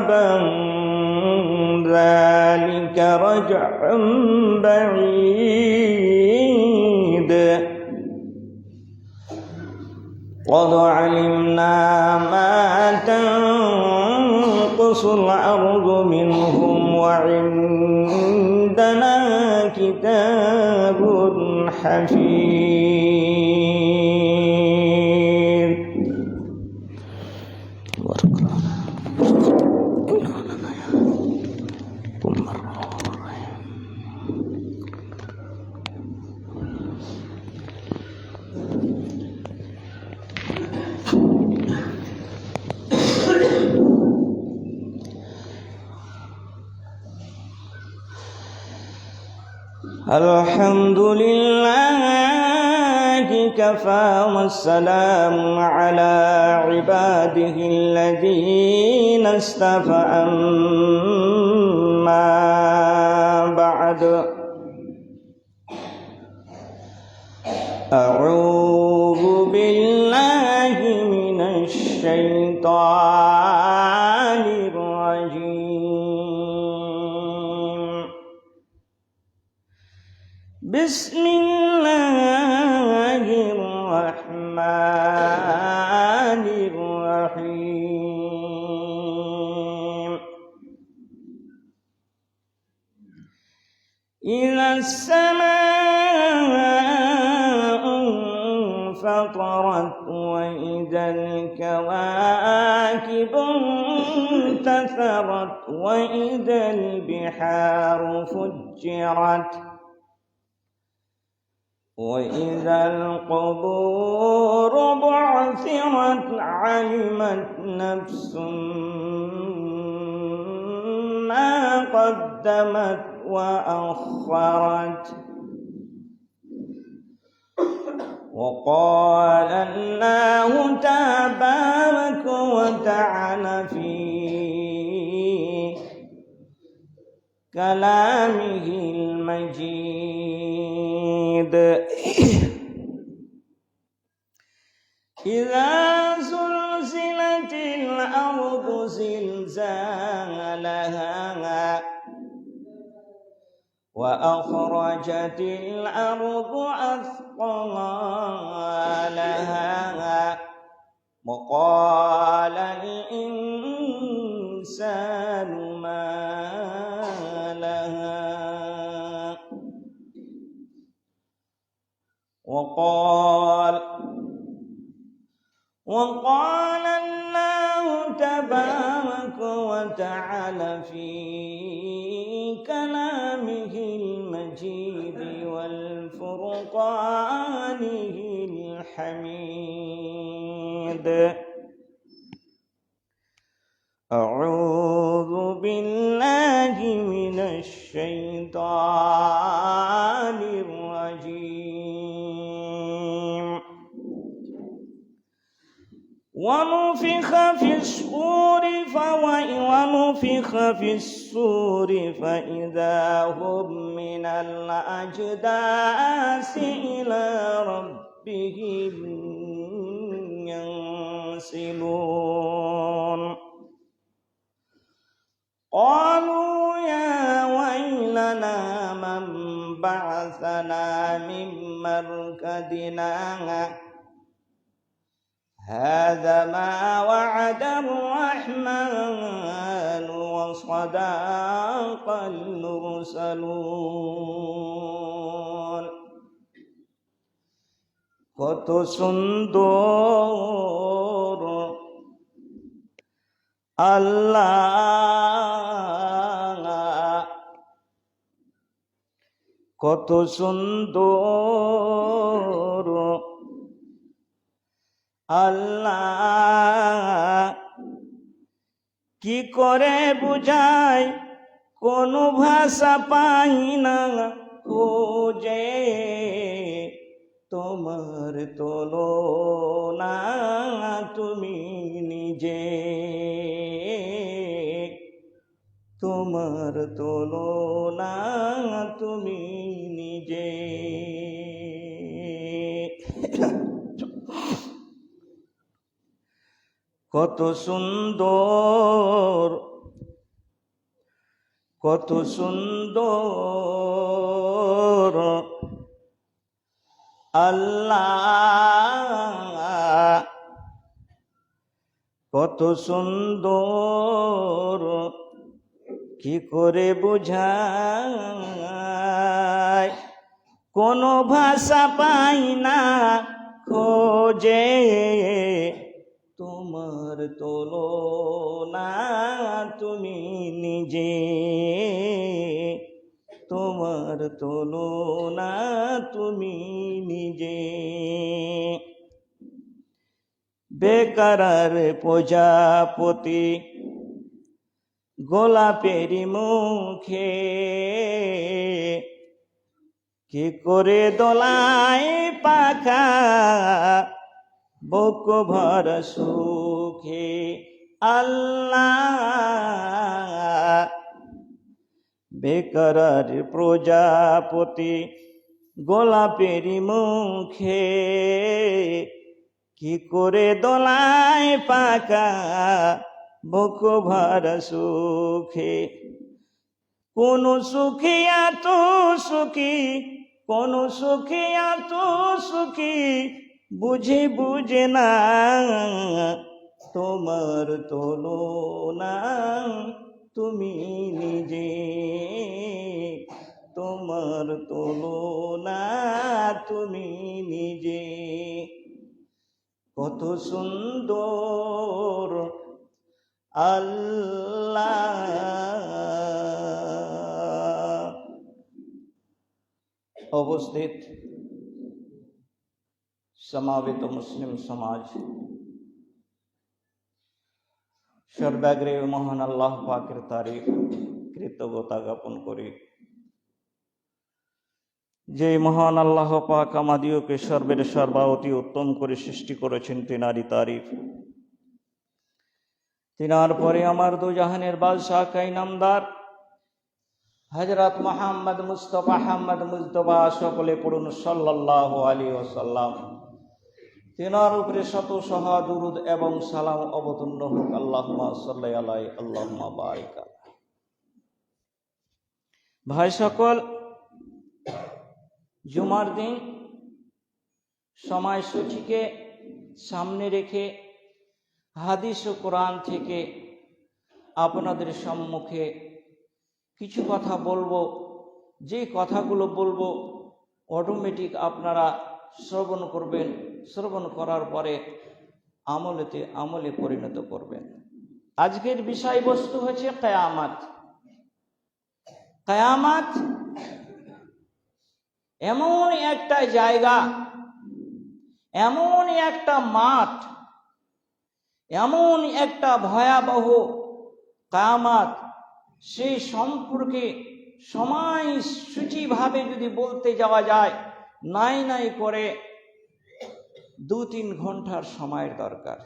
عذابا ذلك رجع بعيد قد علمنا ما تنقص الأرض منهم وعندنا كتاب حفيظ. الحمد لله كفى والسلام على عباده الذين اصطفى أما بعد أعوذ بالله من الشيطان الرجيم بسم الله الرحمن الرحيم إذا السماء انفطرت وإذا الكواكب انتثرت وإذا البحار فجرت وإذا القبور بعثرت علمت نفس ما قدمت وأخرت وقال الله تبارك وتعالى في كلامه المجيد إذا زلزلت الأرض زلزالها وأخرجت الأرض أثقالها وقال الإنسان ما لها وقال الله تبارك وتعالى في كلامه المجيد والفرقانه الحميد أعوذ بالله من الشيطان الرجيم ونفخ في الصور فإذا هم من الأجداث إلى ربهم ينسلون قالوا يا ويلنا من بعثنا من مرقدنا هذا ما وعد الرحمن وصدق المرسلون কত সুন্দর আল্লাহ কত সুন্দর আল্লাহ কি করে বুঝাই কোনো ভাষা পাই না খুঁজে তোমার তুলনা তুমি নিজে তোমার তুলনা তুমি নিজে কত সুন্দর কত সুন্দর আল্লাহ, কত সুন্দর, কি করে বোঝায়, কোনো ভাষা পাই না খোঁজে, তোমার তুলনা তুমি নিজে, তোমার তুলনা তুমি নিজে। বেকারার প্রজাপতি গোলাপের মুখে, কি করে দোলায় পাখা বুক ভর সুখে। আল্লাহ, বেকারার প্রজাপতি গোলাপের মুখে, কি করে দোলায় পাখা বুক ভর সুখে। কোন সুখী এত সুখী, কোন সুখী এত সুখী, বুঝে বুঝে না, তোমার তুলনা তুমি নিজে, তোমার তুলনা তুমি নিজে। কত সুন্দর আল্লাহ। উপস্থিত সমাবেত মুসলিম সমাজ, সর্বাগ্রে মহান আল্লাহ পাকের তারিফ কৃতজ্ঞতা জ্ঞাপন করি, যে মহান আল্লাহ পাক আমাদিওকে সর্বের সর্বা অতি উত্তম করে সৃষ্টি করেছেন, তেনারই তারিফ। তিনার পরে আমার দু জাহানের বাদশাহ কাই নামদার হযরত মুহাম্মদ মুস্তাফা আহমদ মুজতবা, সকলে পড়ুন সাল্লাল্লাহু আলাইহি ওয়াসাল্লাম। তিনার উপরে শত সহ দুরুদ এবং সালাম অবতীর্ণ হোক। আল্লাহুম্মা সাল্লি আলাইহি আল্লাহুম্মা বারিক আলাইহি। ভাই সকল, জুমার দিন সময়সূচিকে সামনে রেখে হাদিস ও কোরআন থেকে আপনাদের সম্মুখে কিছু কথা বলবো। যে কথাগুলো বলবো অটোমেটিক আপনারা শ্রবণ করবেন, শ্রবণ করার পরে আমলে পরিণত করবেন। আজকের বিষয়বস্তু হচ্ছে কিয়ামত। কিয়ামত এমন একটা জায়গা, এমন একটা মাঠ, এমন একটা ভয়াবহ কিয়ামত, সেই সম্পর্কে সময়সূচিভাবে যদি বলতে যাওয়া যায়, নাই করে 2-3 ঘন্টার সময়ের দরকার।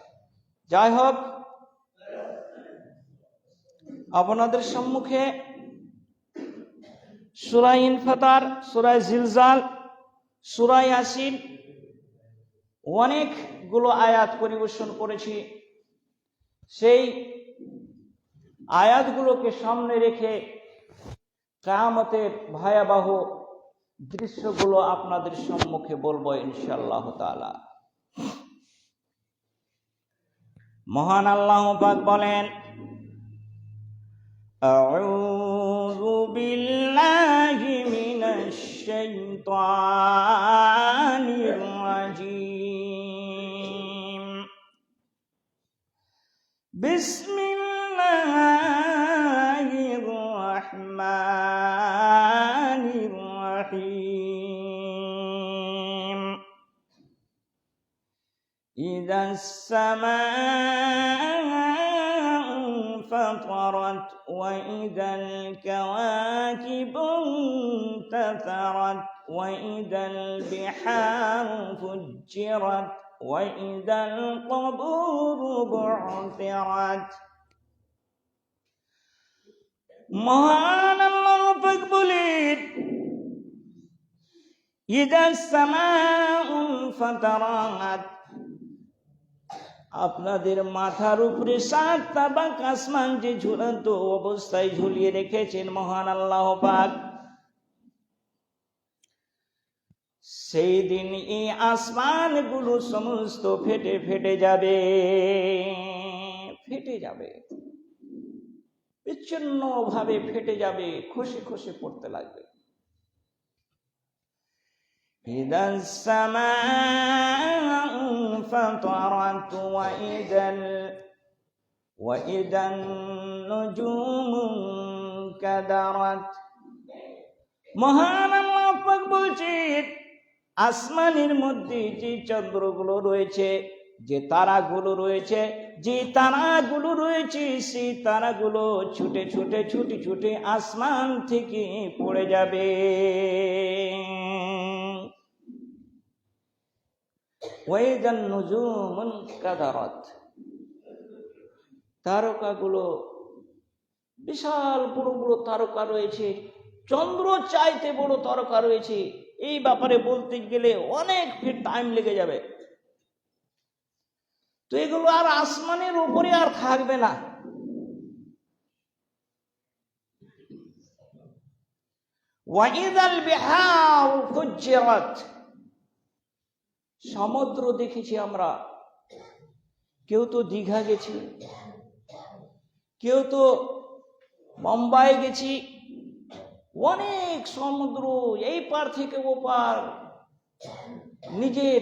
যাই হোক, আপনাদের সম্মুখে সূরা ইনফিতার, সূরা জিলজাল, সূরা ইয়াসিন অনেকগুলো আয়াত পরিবেশন করেছি। সেই আয়াতগুলোকে সামনে রেখে কিয়ামতের ভয়াবহ দৃশ্যগুলো আপনাদের সম্মুখে বলবো ইনশাআল্লাহ তাআলা। মহান আল্লাহ পাক বলেন, আউযু বিল্লাহি মিনাশ শাইতানির রাজীম, বিসমিল্লাহির রাহমানির রাহিম। ইযাস সামাউ ফাতারাত ওয়া ইযাল কাওয়াকিবু ইনতাসারাত ওয়া ইযাল বিহারু ফুজ্জিরাত ওয়া ইযাল কুবুরু বু'থিরাত। মহান আল্লাহ পাক বলেন, ইযাস সামাউ ফাতারাত, আপনাদের মাথার উপরে 7 তাবাক আসমান যে ঝুলন্ত অবস্থায় ঝুলিয়ে রেখেছেন মহান আল্লাহ পাক, সেই দিন এই আসমানগুলো সমস্ত ফেটে ফেটে যাবে, ফেটে যাবে, বিচ্ছিন্ন ভাবে ফেটে যাবে, খসে খসে পড়তে লাগবে। إذا السماء فطرت وإذا النجوم انكدرت। মহান আল্লাহ পাক বলছেন, আসমানের মধ্যে যে চন্দ্রগুলো রয়েছে, যে তারাগুলো রয়েছে, সেই তারাগুলো ছুটে ছুটে ছুটে ছুটে আসমান থেকে পড়ে যাবে। ওয়াইদান নুজুমুন কাদারাত, তারকাগুলো, বিশাল বড় বড় তারকা রয়েছে, চন্দ্র চাইতে বড় তারকা রয়েছে। এই ব্যাপারে বলতে গেলে অনেক টাইম লেগে যাবে। তো এগুলো আর আসমানের উপরে আর থাকবে না। ওয়াইদাল বিহার ফুজ্জিরাত, সমুদ্র দেখেছি আমরা, কেউ তো দীঘা গেছি, কেউ তো মুম্বাই গেছি, অনেক সমুদ্র, এই পার থেকে ও পার, নিজের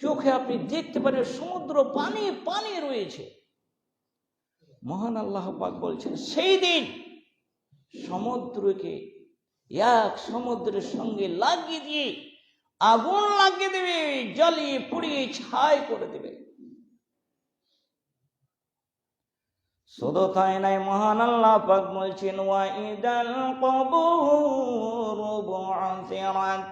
চোখে আপনি দেখতে পারেন সমুদ্র পানি পানি রয়েছে। মহান আল্লাহ পাক বলছেন, সেই দিন সমুদ্রকে এক সমুদ্রের সঙ্গে লাগিয়ে দিয়ে আগুন লাগিয়ে দেবে, জ্বালিয়ে পুড়িয়ে ছাই করে দেবে। শুধু তাই নাই, মহান আল্লাহ পাক বলছেন, ওয়াইদাল কবুর বু'থিরাত,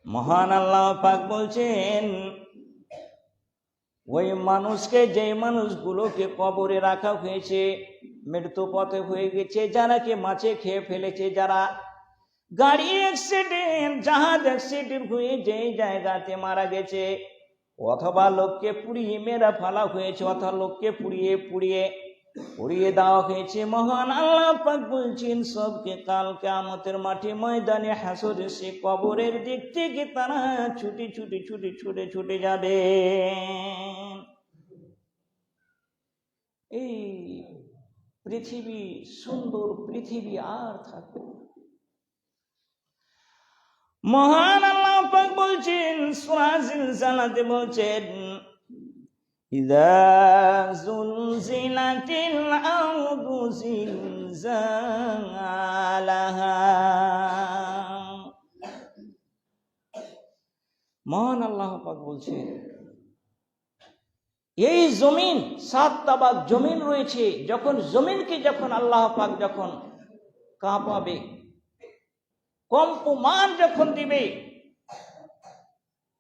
মহান আল্লাহ পাক বলছেন, ওই মানুষকে, যে মানুষগুলোকে কবরে রাখা হয়েছে, মৃত্যু পথে হয়ে গেছে, যারাকে মাছে খেয়ে ফেলেছে, যারা গাড়ি অ্যাক্সিডেন্ট, জাহাজ অ্যাক্সিডেন্ট হয়ে যেই জায়গাতে মারা গেছে, অথবা লোককে পুড়িয়ে মেরা ফেলা হয়েছে, অথবা লোককে পুড়িয়ে পুড়িয়ে পুড়িয়ে দেওয়া হয়েছে, মহান আল্লাহ পাক বলছেন, সবকে কাল কিয়ামতের মাঠে ময়দানে হাসরে সে কবরের দিক থেকে তারা ছুটে ছুটে ছুটে ছুটে ছুটে যাবে। এই পৃথিবী, সুন্দর পৃথিবী আর থাকবে না। মহান আল্লাহ পাক বলছেন, সূরা জিলজালাতে বলছেন, ইযা যুলজিলাতিল আরদু জিলজালাহা। মহান আল্লাহ পাক বলছেন, এই জমিন, 7 তাবাক জমিন রয়েছে, যখন জমিনকে যখন আল্লাহ পাক যখন কাঁপাবে, কম্পমান যখন দিবে,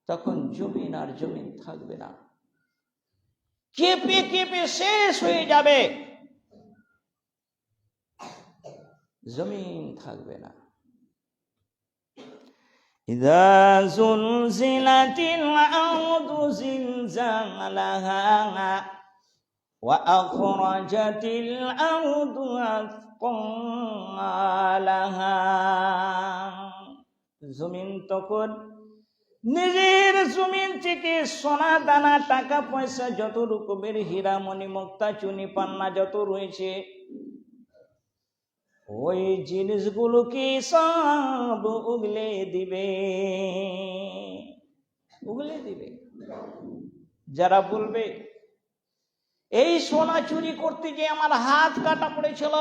তখন জমিন আর জমিন থাকবে না, কেঁপে কেঁপে শেষ হয়ে যাবে, জমিন থাকবে না। ইযা যুলজিলাতিল আরদু জিলজালাহা ওয়া আখরাজাতিল আরদু আথকালাহা। জমিন তখন নিজের জমিন থেকে সোনা দানা টাকা পয়সা, যত রকমের হীরা মণি মুক্তা চুনি পান্না যত রয়েছে, ওই জিনিসগুলোকে সব উগলে দিবে, উগলে দিবে। যারা বলবে, এই সোনা চুরি করতে গিয়ে আমার হাত কাটা পড়েছিল,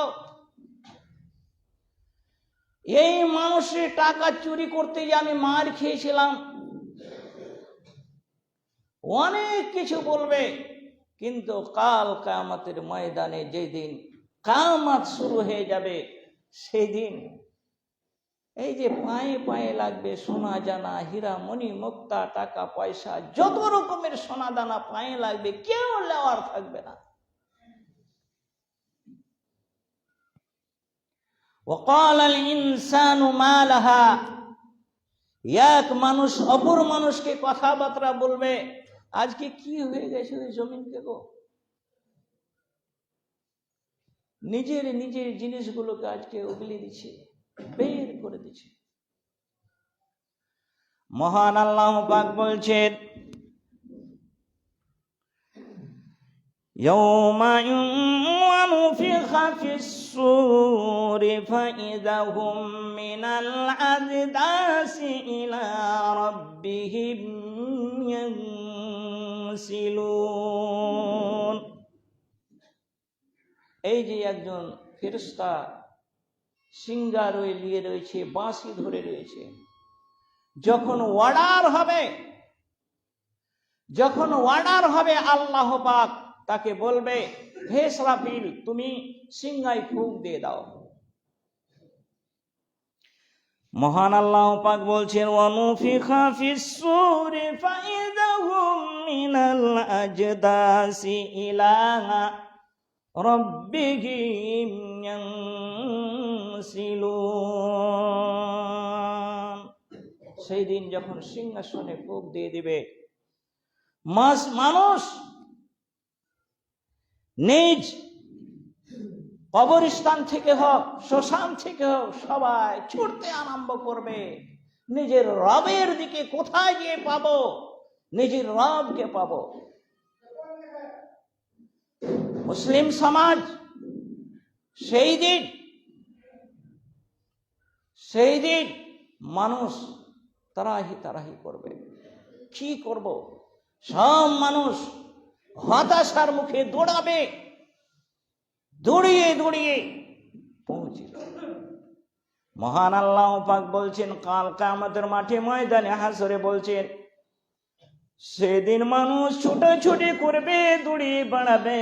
এই মানুষের টাকা চুরি করতে গিয়ে আমি মার খেয়েছিলাম, অনেক কিছু বলবে, কিন্তু কাল কিয়ামতের ময়দানে যেদিন কিয়ামত শুরু হয়ে যাবে, সেই দিন এই যে পায়ে পায়ে লাগবে সোনা জানা, হীরা মণি মুক্তা টাকা পয়সা, যত রকমের সোনা দানা পায়ে লাগবে, কেউ নেওয়ার থাকবে না। وقال الإنسان ما لها এক মানুষ অপর মানুষকে কথাবার্তা বলবে। আজকে কি হয়ে গেছে ওই জমিনকে গো, নিজের নিজের জিনিসগুলোকে আজকে উগলে দিচ্ছে, বের করে দিচ্ছে। মহান আল্লাহ পাক বলছেন, ইয়াউমা ইউনফিখা ফিস-সূরি ফাইযাহুম মিনাল আযদাসি ইলা রাব্বিহিম ইয়ানসিলুন। এই যে একজন ফেরেশতা সিংহাসন নিয়ে রয়েছে, বাঁশি ধরে রয়েছে, যখন অর্ডার হবে আল্লাহ পাক তাকে বলবে, হে ইসরাফিল, তুমি সিংহায় ফুঁক দিয়ে দাও। মহান আল্লাহ পাক বলছেন, ওয়ানুফিখা ফিস-সূরি ফাইযাহুম মিনাল আজদাসি ইলা রাব্বিহিম ইয়ানসিলুন। সেই দিন যখন সিংহাসনে ফুঁক দিয়ে দিবে, মানুষ নিজ কবরস্থান থেকে হোক, শ্মশান থেকে হোক, সবাই ছুটতে আরম্ভ করবে নিজের রবের দিকে। কোথায় গিয়ে পাবো? নিজের রবকে পাবো। মুসলিম সমাজ সেই দিন মানুষ তারাহি করবে। কি করব? সব মানুষ হতাশার মুখে দৌড়াবে, দৌড়িয়ে পৌঁছে। মহান আল্লাহ পাক বলছেন, কাল কিয়ামতের মাঠে ময়দানে হাসরে বলছেন, সেদিন মানুষ ছুটাছুটি করবে, দৌড়িয়ে বেড়াবে।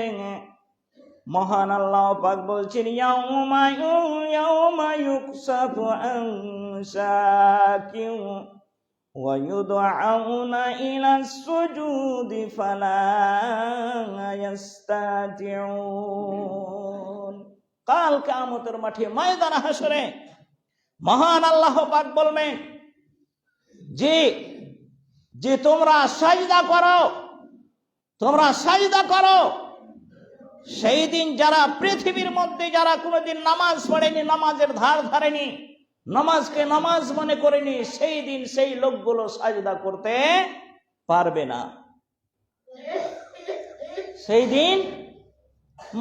মহান আল্লাহ পাক বলছেন, ইয়াউমা ইউকসাফু আন সাকিন ওয়া ইউদআউনা ইলাস সুজুদি ফালা ইস্তাতিউন। কাল কিয়ামতের মাঠে ময়দানে হাসরে মহান আল্লাহ পাক বলবেন যে তোমরা সাজদা করো। সেই দিন যারা পৃথিবীর মধ্যে যারা কোনোদিন নামাজ পড়েনি, নামাজের ধার ধারেনি, নামাজকে নামাজ মনে করেনি, সেই দিন সেই লোকগুলো সাজদা করতে পারবে না। সেই দিন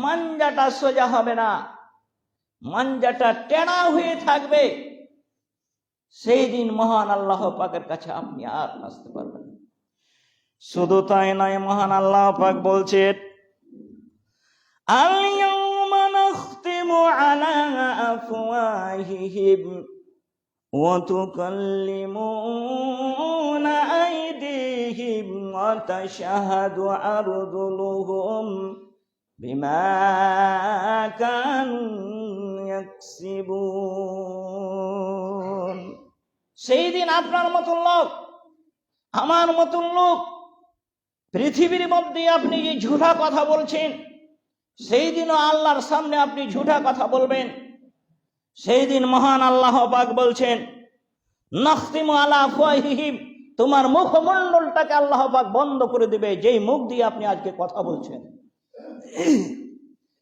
মানজাটা সোজা হবে না, মানজাটা টেড়া হয়ে থাকবে। সেই দিন মহান আল্লাহ পাকের কাছে আপনি আর আসতে পারবেন না। শুধু তাই নয়, মহান আল্লাহ পাক বলছেন, আল-ইয়াওমা নাখতিমু আলা আফওয়াহিহিম ওয়া তুকাল্লিমুনা আইদিহিম ওয়া তাশহাদু আরজুলুহুম বিমা কানু ইয়াকসিবুন। সেই দিন আপনার মতন লোক, আমার মতন লোক, পৃথিবীর মধ্যে আপনি যে ঝুঠা কথা বলছেন, সেই দিনও আল্লাহর সামনে আপনি ঝুঠা কথা বলবেন। সেই দিন মহান আল্লাহ পাক বলছেন, নাখতিমু আলা আফওয়াহিহিম, তোমার মুখমণ্ডলটাকে আল্লাহ পাক বন্ধ করে দিবে। যেই মুখ দিয়ে আপনি আজকে কথা বলছেন,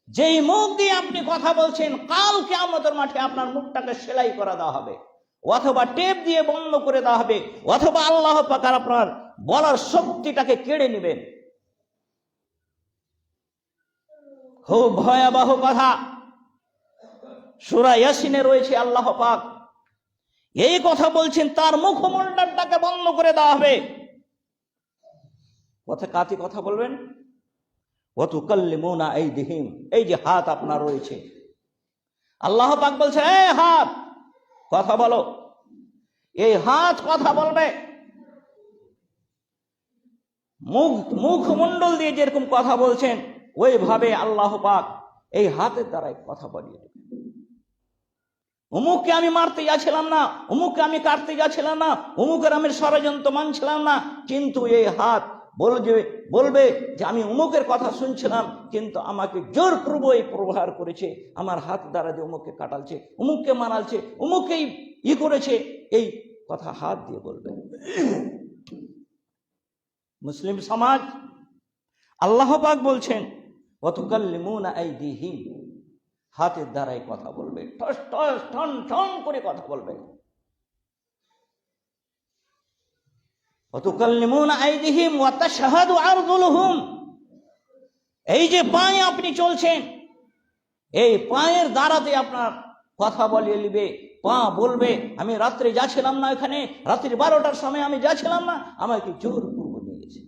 যেই মুখ দিয়ে আপনি কথা বলছেন, কাল কিয়ামতের মাঠে আপনার মুখটাকে সেলাই করে দেওয়া হবে, অথবা টেপ দিয়ে বন্ধ করে দেওয়া হবে, অথবা আল্লাহ পাক আপনার বলার শক্তিটাকে কেড়ে নেবেন। খুব ভয়াবহ কথা। সূরা ইয়াসিনে রয়েছে, আল্লাহ পাক এই কথা বলছেন, তার মুখমণ্ডলটাকে বন্ধ করে দেওয়া হবে। কাকে কথা বলবেন? ওয়া তুকাল্লিমুনা আইদিহিম, এই যে হাত আপনার রয়েছে, আল্লাহ পাক বলছে, এই হাত কথা বলো। এই হাত কথা বলবে। মুখমণ্ডল দিয়ে যেরকম কথা বলছেন, ওইভাবে আল্লাহ পাক এই হাতের দ্বারাই কথা বলিয়ে দেবেন। অমুককে আমি মারতে যাচ্ছিলাম না, অমুককে আমি কাটতে যাচ্ছিলাম না, অমুকের আমি ষড়যন্ত্র মানছিলাম না, কিন্তু এই হাত বলবে যে আমি অমুকের কথা শুনছিলাম, কিন্তু আমাকে জোরপূর্বক প্রহার করেছে, আমার হাত দ্বারা যে অমুককে কাটালছে, অমুককে মারালছে, অমুককেই করেছে। এই কথা হাত দিয়ে বলবেন। মুসলিম সমাজ আল্লাহ পাক বলছেন ওয়াতুকাল্লিমুনা আইদিহিম, হাতের দ্বারাই কথা বলবে, টস টস ঠন ঠন করে কথা বলবে। ওয়াতুকাল্লিমুনা আইদিহিম ওয়া তাশহাদু আরজুলুহুম, এই যে পায়ে আপনি চলছেন, এই পায়ের দ্বারাতে আপনার কথা বলিয়ে নিবে। পা বলবে আমি রাত্রে যাচ্ছিলাম না, এখানে রাত্রি 12টার সময় আমি যাচ্ছিলাম না, আমাকে জোর পূর্ব নিয়ে গেছে।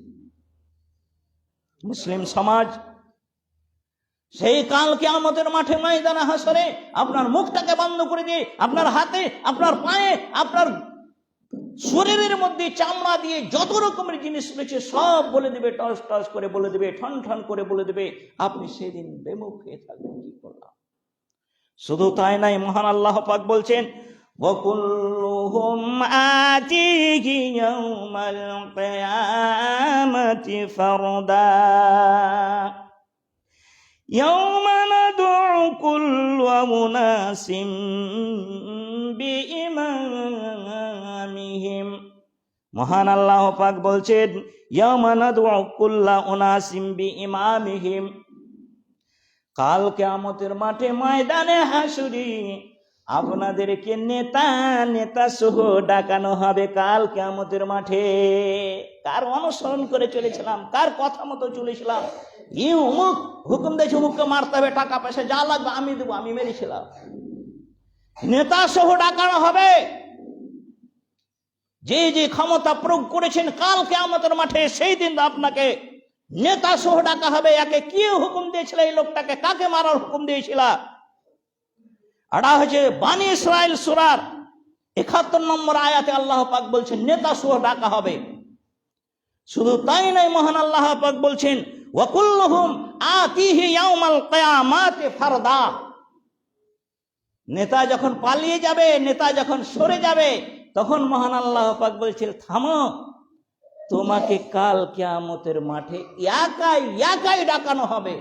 মুসলিম সমাজ সেই কাল কিয়ামতের মাঠে ময়দানে হাসরে আপনার মুখটাকে বন্ধ করে দিয়ে, আপনার হাতে, আপনার পায়ে, আপনার শরীরের মধ্যে চামড়া দিয়ে যত রকমের জিনিস রয়েছে সব বলে দেবে, টস টস করে বলে দেবে, ঠন ঠন করে বলে দেবে। আপনি সেদিন বেমুখ হয়ে থাকবেন, কি করলাম। শুধু তাই নাই, মহান আল্লাহ পাক বলছেন ওয়াকুল্লুহুম আতিহি ইয়াউমাল কিয়ামাতি ফারদা ইয়াউমা নাদউ কুল্লু উনাসিম বিইমামিহিম। মহান আল্লাহ পাক বলছেন ইয়াউমা নাদউ কুল্লু উনাসিম বিইমামিহিম, কাল কিয়ামতের মাঠে ময়দানে হাসুরি আপনাদেরকে নেতা নেতা সহ ডাকানো হবে। কাল কিয়ামতের মাঠে কার অনুসরণ করে চলেছিলাম, কার কথা মতো চলেছিলাম, অমুক হুকুম দিয়েছে অমুককে মারতে হবে, টাকা পয়সা যা লাগবে আমি দেবো, আমি মেরেছিলাম, নেতা সহ ডাকানো হবে। যে যে ক্ষমতা প্রয়োগ করেছেন কাল কিয়ামতের মাঠে, সেই দিন আপনাকে নেতা সহ ডাকা হবে। একে কি হুকুম দিয়েছিল, এই লোকটাকে কাকে মারার হুকুম দিয়েছিল। এটা হচ্ছে বানী ইসরাইল সূরার ৭১ নম্বর আয়াতে আল্লাহ পাক বলছেন নেতা সহ ডাকা হবে। শুধু তাই নাই, মহান আল্লাহ পাক বলছেন ওয়াকুল্লুহুম আতিহি ইয়াউমাল কিয়ামাতি ফারদা, নেতা যখন পালিয়ে যাবে, নেতা যখন সরে যাবে, তখন মহান আল্লাহ পাক বলছেন থামো, তোমাকে কাল কিয়ামতের মাঠে একাই একাই ডাকানো হবে।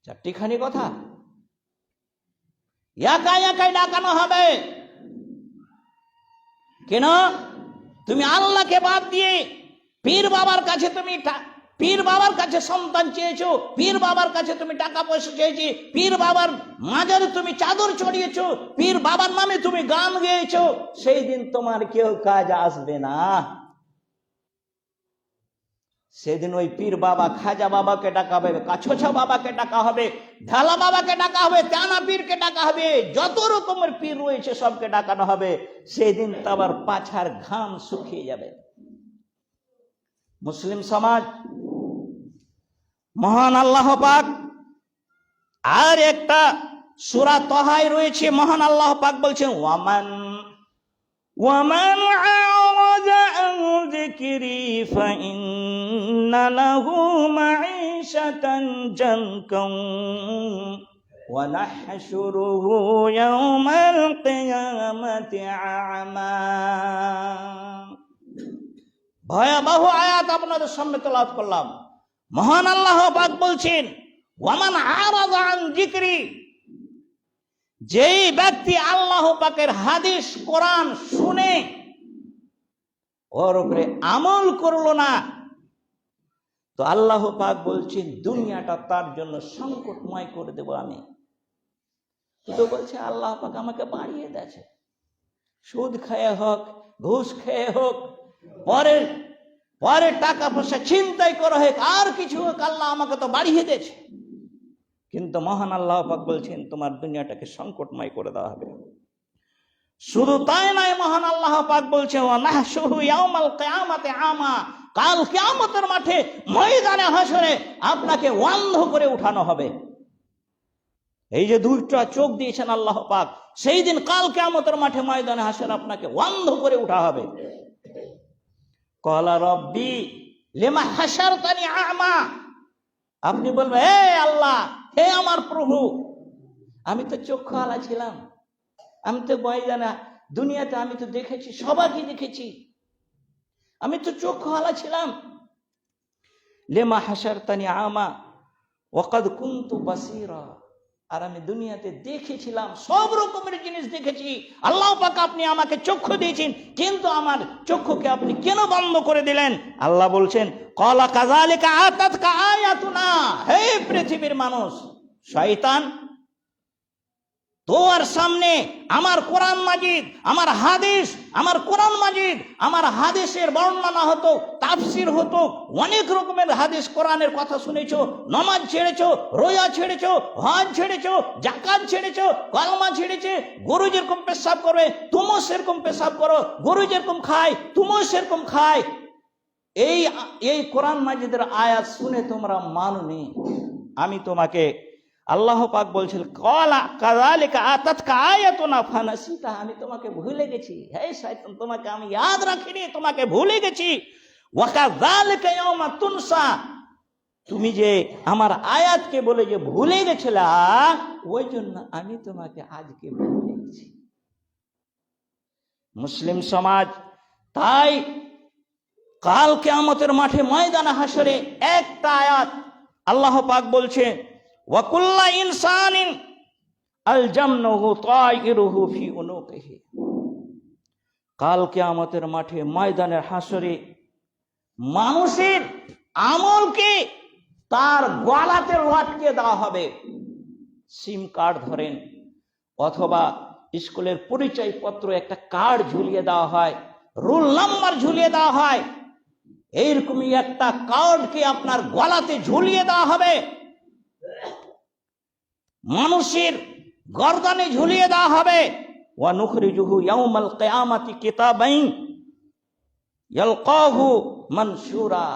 চারটিখানি কথা, একাই একাই ডাকানো হবে। কেন? তুমি আল্লাহকে বাদ দিয়ে পীর বাবার কাছে, তুমি পীর বাবার কাছে সন্তান চেয়েছো, পীর বাবার কাছে তুমি টাকা পয়সা চেয়েছি, পীর বাবার মাজারে তুমি চাদর চড়িয়েছো, পীর বাবার নামে তুমি গান গেয়েছো, সেই দিন তোমার কেউ কাজ আসবে না। সেদিন ওই পীর বাবা খাজা বাবাকে ডাকা হবে, কাছোছা বাবাকে ডাকা হবে, ঢালা বাবাকে ডাকা হবে, টানা পীরকে ডাকা হবে, যত রকমের পীর রয়েছে সবকে ডাকানো হবে। সেদিন তো আবার পাছার ঘাম শুকিয়ে যাবে। মুসলিম সমাজ, মহান আল্লাহ পাক আর একটা সূরা তাহায় রয়েছে, মহান আল্লাহ পাক বলছেন ওয়ামান আ'রাদা আন যিকরি ফাইন্না লাহু মাঈশাতান জানকান ওয়া নাহশুরুহু ইয়াওমাল কিয়ামাতি আ'মা। ভয়াবহ আয়াত আপনাদের সামনে তেলাওয়াত করলাম। মহান আল্লাহ পাক বলছেন ওয়ামান আ'রাদা আন যিকরি, যেই ব্যক্তি আল্লাহ পাকের হাদিস কোরআন শুনে ওর উপরে আমল করলো না, তো আল্লাহ পাক বলছেন দুনিয়াটা তার জন্য সংকটময় করে দেব আমি। তো বলছে আল্লাহ পাক আমাকে বাড়িয়ে দিয়েছে, সুদ খেয়ে হোক, ঘুষ খেয়ে হোক, পরে টাকা পয়সা ছিনতাই করা হোক, আর কিছু হোক, আল্লাহ আমাকে তো বাড়িয়ে দিয়েছে। কিন্তু মহান আল্লাহ পাক বলছেন তোমার দুনিয়াটাকে সংকটময় করে দেওয়া হবে। শুধু তাই নয়, মহান আল্লাহ পাক বলছে ওয়া নাহশুরু ইয়াউমাল কিয়ামাতি আমা, কাল কিয়ামতের মাঠে ময়দানে হাসরে আপনাকে অন্ধ করে উঠানো হবে। এই যে দুইটা চোখ দিয়েছেন আল্লাহ পাক, সেই দিন কাল কিয়ামতের মাঠে ময়দানে হাসরে আপনাকে অন্ধ করে উঠা হবে। ক্বালা রাব্বি লিমা হাশারতানি আমা, আপনি বলবেন হে আল্লাহ, হে আমার প্রভু, আমি তো চক্ষুওয়ালা ছিলাম, আমি তো ময়দানে দুনিয়াতে আমি তো দেখেছি, সবাইকে দেখেছি, আমি তো চক্ষুওয়ালা ছিলাম। লিমা হাশারতানি আমা ওয়া ক্বাদ কুনতু বাসীরা, আর আমি দুনিয়াতে দেখেছিলাম, সব রকমের জিনিস দেখেছি। আল্লাহ পাক আপনি আমাকে চক্ষু দিয়েছেন, কিন্তু আমার চক্ষুকে আপনি কেন বন্ধ করে দিলেন? আল্লাহ বলছেন, ক্বালা কাযালিকা আতাতকা আয়াতুনা। হে পৃথিবীর মানুষ, শয়তান, তোর সামনে আমার কোরআন মাজিদ, আমার হাদিস, আমার কোরআন মাজিদ, আমার হাদিসের বর্ণনা হতো, তাফসির হতো, অনেক রকমের হাদিস কোরআনের কথা শুনেছো, নামাজ ছেড়েছো, রোজা ছেড়েছো, হজ ছেড়েছো, যাকাত ছেড়েছো, কলমা ছেড়েছে। গরু যেরকম পেশাব করবে তুমিও সেরকম পেশাব করো, গরু যেরকম খায় তুমিও সেরকম খায়। এই কোরআন মাজিদের আয়াত শুনে তোমরা মানোনি। আমি তোমাকে, আল্লাহ পাক বলছিল, ক্বালা কাযালিকা আতাতকা আয়াতুনা ফানাসিতা। আমি তোমাকে ভুলে গেছি। হে শয়তান, তোমাকে আমি ইয়াদ রাখিনি, তোমাকে ভুলে গেছি। ওয়া কাযালিকা ইয়াওমা তুনসা। তুমি যে আমার আয়াতকে বলে যে ভুলে গেছিলা, ওই জন্য আমি তোমাকে আজকে ভুলে গেছি। মুসলিম সমাজ তাই কাল কিয়ামতের মাঠে ময়দানে হাসরে একটা আয়াত আল্লাহ পাক বলছে, ওয়া কুল্লা ইনসানিন আলজামনাহু তায়িরুহু ফি উনুকিহি। কাল কিয়ামতের মাঠে ময়দানের হাসরে মানুষের আমলকে তার গলাতে লটকে দেওয়া হবে। সিম কার্ড ধরেন, অথবা স্কুলের পরিচয়পত্র একটা কার্ড ঝুলিয়ে দেওয়া হয়, রোল নাম্বার ঝুলিয়ে দেওয়া হয়, এইরকমই একটা কার্ডকে আপনার গলাতে ঝুলিয়ে দেওয়া হবে, মানুষের গর্দানে ঝুলিয়ে দেওয়া হবে। ওয়া নুখরিজুহু ইয়াউমাল কিয়ামাতি কিতাবাইন ইয়ালকাহু মানশুরা।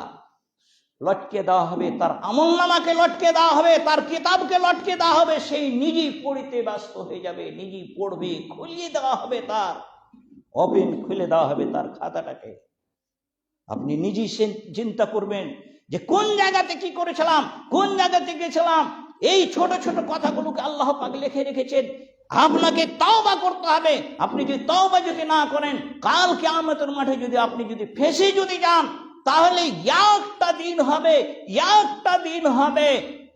লটকে দেওয়া হবে, তার আমলনামাকে লটকে দেওয়া হবে, তার কিতাবকে লটকে দেওয়া হবে। সেই নিজেই পড়িতে ব্যস্ত হয়ে যাবে, নিজেই পড়বে, খুলিয়ে দেওয়া হবে, তার ওপেন খুলে দেওয়া হবে তার খাতাটাকে। আপনি নিজেই চিন্তা করবেন যে কোন জায়গাতে কি করেছিলাম, কোন জায়গাতে গেছিলাম। এই ছোট ছোট কথাগুলোকে আল্লাহ পাক লিখে রেখেছেন। আপনাকে তওবা করতে হবে। আপনি যদি তওবা যদি না করেন, কাল কিয়ামতের মাঠে যদি আপনি যদি ফেঁসে যদি যান, তাহলে একটা দিন হবে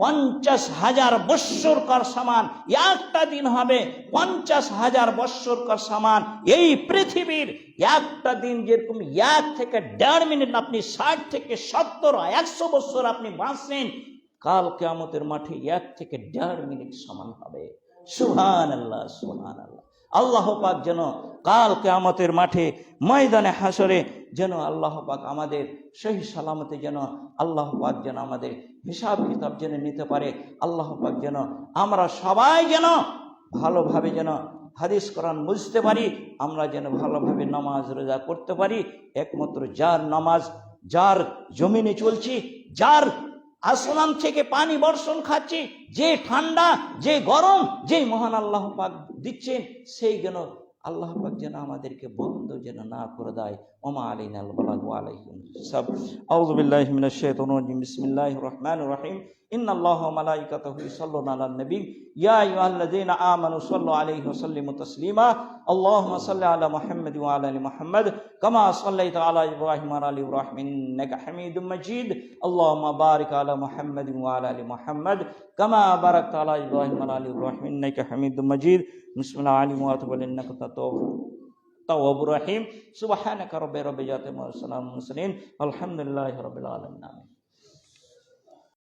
50,000 বৎসরকার সমান। একটা দিন হবে 50,000 বৎসরকার সমান। এই পৃথিবীর একটা দিন যেরকম 1 থেকে 1.5 মিনিট, আপনি 60 থেকে 70 100 বৎসর আপনি বাঁচছেন, কাল কিয়ামতের মাঠে 1 থেকে 1.5 মিনিট সমান হবে। সুবহানাল্লাহ, সুবহানাল্লাহ। আল্লাহ পাক যেন কাল কিয়ামতের মাঠে ময়দানে হাসরে যেন আল্লাহ পাক আমাদের সহি সালামতে যেন আল্লাহ পাক যেন আমাদের হিসাব কিতাব যেন নিতে পারে। আল্লাহ পাক যেন আমরা সবাই যেন ভালোভাবে যেন হাদিস কোরআন বুঝতে পারি, আমরা যেন ভালোভাবে নামাজ রোজা করতে পারি। একমাত্র যার নামাজ, যার জমিনে চলছি, যার আসমান থেকে পানি বর্ষণ খাচ্ছি, যে ঠান্ডা, যে গরম, যে মহান আল্লাহ পাক দিচ্ছেন, সেই যেন আল্লাহ পাক যেন আমাদেরকে বন্ধ যেন না করে দেয়। ওমা আলাইনাল বালাগ ওয়া আলাইকুমুস সালাম। আউযু বিল্লাহি মিনাশ শাইতানির রাজিম। বিসমিল্লাহির রহমানির রহিম। ইন্নাল্লাহা ওয়া মালাইকাতাহু ইউসাল্লুনা আলান নবী ইয়া আইয়ুহাল্লাযীনা আমানু সাল্লু আলাইহি ওয়া সাল্লিমু তাসলিমা। আল্লাহুম্মা সাল্লি আলা মুহাম্মাদ ওয়া আলা আলি মুহাম্মাদ কামা সাল্লাইতা আলা ইব্রাহিম ওয়া আলা আলি ইব্রাহিম ইন্নাকা হামিদুম মাজিদ। আল্লাহুম্মা বারিক আলা মুহাম্মাদ ওয়া আলা আলি মুহাম্মাদ কামা বারাকতা আলা ইব্রাহিম ওয়া আলা আলি ইব্রাহিম ইন্নাকা হামিদুম মাজিদ। বিসমিল্লাহির রহমানির রহিম। ইন্নাকা তাওয়াবুর রহিম। সুবহানাকা রাব্বিল ইজ্জাতি ওয়া সালামুন আলাল মুরসালিন। আলহামদুলিল্লাহি রাব্বিল আলামিন।